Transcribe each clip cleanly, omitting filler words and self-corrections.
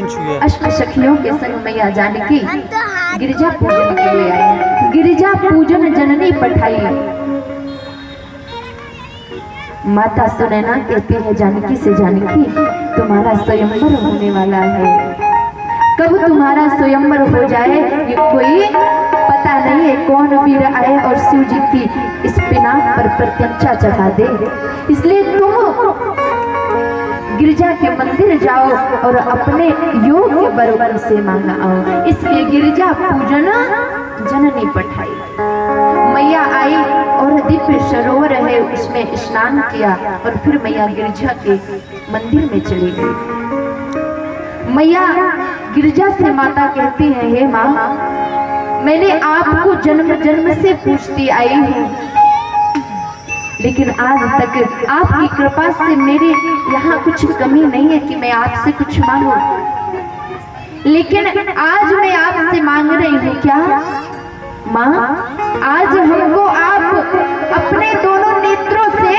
अष्ट सखियों के संग मैया जानकी गिरिजा पूजन के लिए आई। गिरिजा पूजन जननी पठाई। माता सुनैना कहती है जानकी से, जानकी तुम्हारा स्वयंवर होने वाला है, कब तुम्हारा स्वयंवर हो जाए ये कोई पता नहीं है। कौन वीर आए और शिव जी की इस पिनाक पर प्रत्यंचा चढ़ा दे, इसलिए तुम गिरिजा के मंदिर जाओ और अपने योग्य वर से मांगा आओ। इसलिए गिरिजा पूजन जननी पठाई। मैया आई और दिव्य सरोवर है उसमें स्नान किया और फिर मैया गिरिजा के मंदिर में चली गई। मैया गिरिजा से माता कहती है, हे माँ, मैंने आपको जन्म जन्म से पूछती आई हूँ, लेकिन आज तक आपकी कृपा से मेरे यहाँ कुछ कमी नहीं है कि मैं आपसे कुछ मांगू, लेकिन आज मैं आपसे मांग रही हूँ। क्या माँ, आज हमको आप अपने दोनों नेत्रों से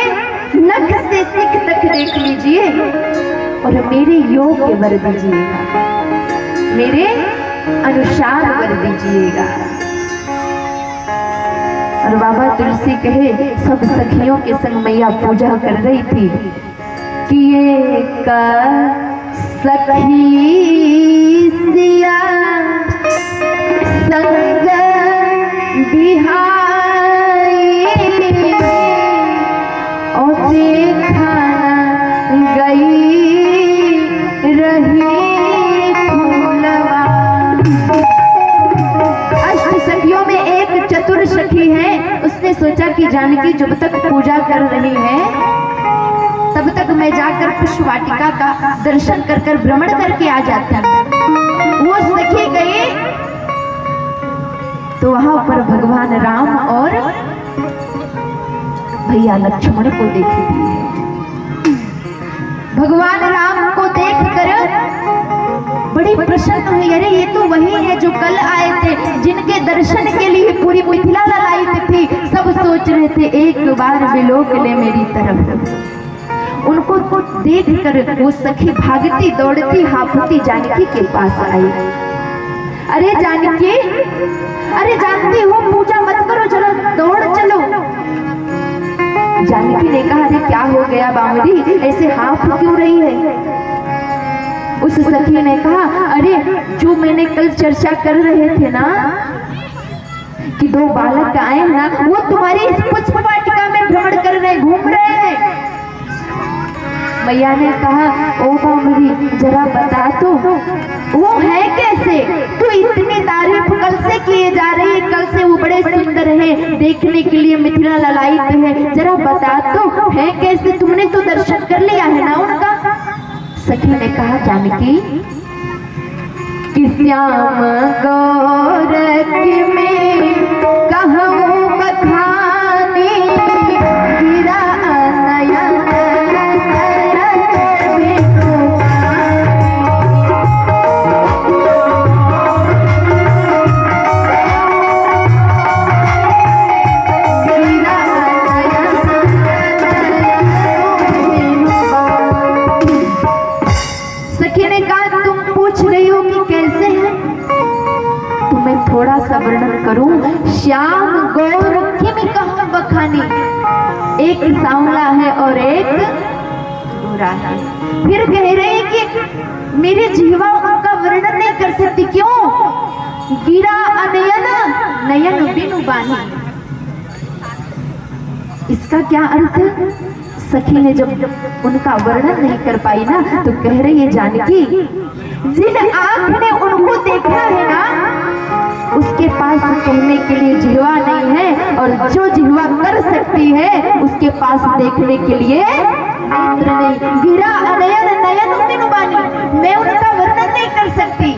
नख से सिख तक देख लीजिए और मेरे योग्य वर दीजिएगा, मेरे अनुसार वर दीजिएगा। और बाबा तुलसी कहे सब सखियों के संग मैया पूजा कर रही थी कि ये का सखी सिया संग बिहाई और देखा गई रही फूलवा। अष्ट सखियों में एक चतुर सखी है, उसने सोचा कि जानकी जब तक पूजा कर रही है तब तक मैं जाकर पुष्प वाटिका का दर्शन कर कर भ्रमण करके आ जाती हूँ। वो सखी गई तो वहां पर भगवान राम और भैया लक्ष्मण को देखती है। भगवान राम को देखकर बड़ी प्रसन्न हुई। अरे ये तो वही है जो कल आए थे, जिनके दर्शन के लिए पूरी मिथिला ललायित थी। सब सोच रहे थे एक बार विलोक ले मेरी तरफ। उनको देखकर वो सखी भागती दौड़ती हाफती जानकी के पास आई। अरे जानकी, अरे जानती हो पूजा मत करो, चलो दौड़ चलो। जानकी ने कहा, अरे क्या हो गया बावरी, ऐसे हाफ क्यों रही है? उस सखी ने कहा, अरे जो मैंने कल चर्चा कर रहे थे ना कि दो बालक आए ना, वो तुम्हारी इस पुष्प वाटिका में भ्रमण कर रहे, घूम रहे हैं। मैया ने कहा, ओ बावरी जरा बता तो वो है कैसे? तू इतनी तारीफ कल से किए जा रही है, कल से वो बड़े सुंदर है, देखने के लिए मिथिला ललायित है, जरा बता तो है कैसे? तुमने तो दर्शन कर लिया है ना उनका। सखी ने कहा, जानकी कि श्याम गौरख में कहूँ बखानी गिरा नयन थोड़ा सा वर्णन करूं। श्याम गौर में कहूं बखानी, एक सांवला है और एक गोरा है। फिर कह रहे हैं कि मेरी जीवा उनका वर्णन नहीं कर सकती। क्यों? गिरा अनयन नयन बिनु बानी। इसका क्या अर्थ? सखी ने जब उनका वर्णन नहीं कर पाई ना तो कह रही है, जानकी जिन आंख ने उनको देखा है ना उसके पास कहने के लिए जिह्वा नहीं है, और जो जिह्वा कर सकती है उसके पास देखने के लिए नेत्र नहीं। गिरा अनयन नयन बिनु बानी, मैं उनका वर्णन नहीं कर सकती।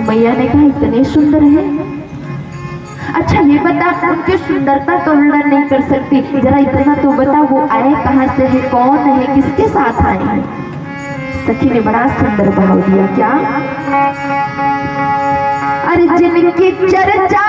मैया ने कहा, इतने सुंदर है? अच्छा ये बता, उनकी सुंदरता का वर्णन नहीं कर सकती, जरा इतना तो बता वो आए कहाँ से है, कौन है, किसके साथ आए हैं? सखी ने बड़ा सुंदर भाव दिया। क्या? अरे जिनकी चर्चा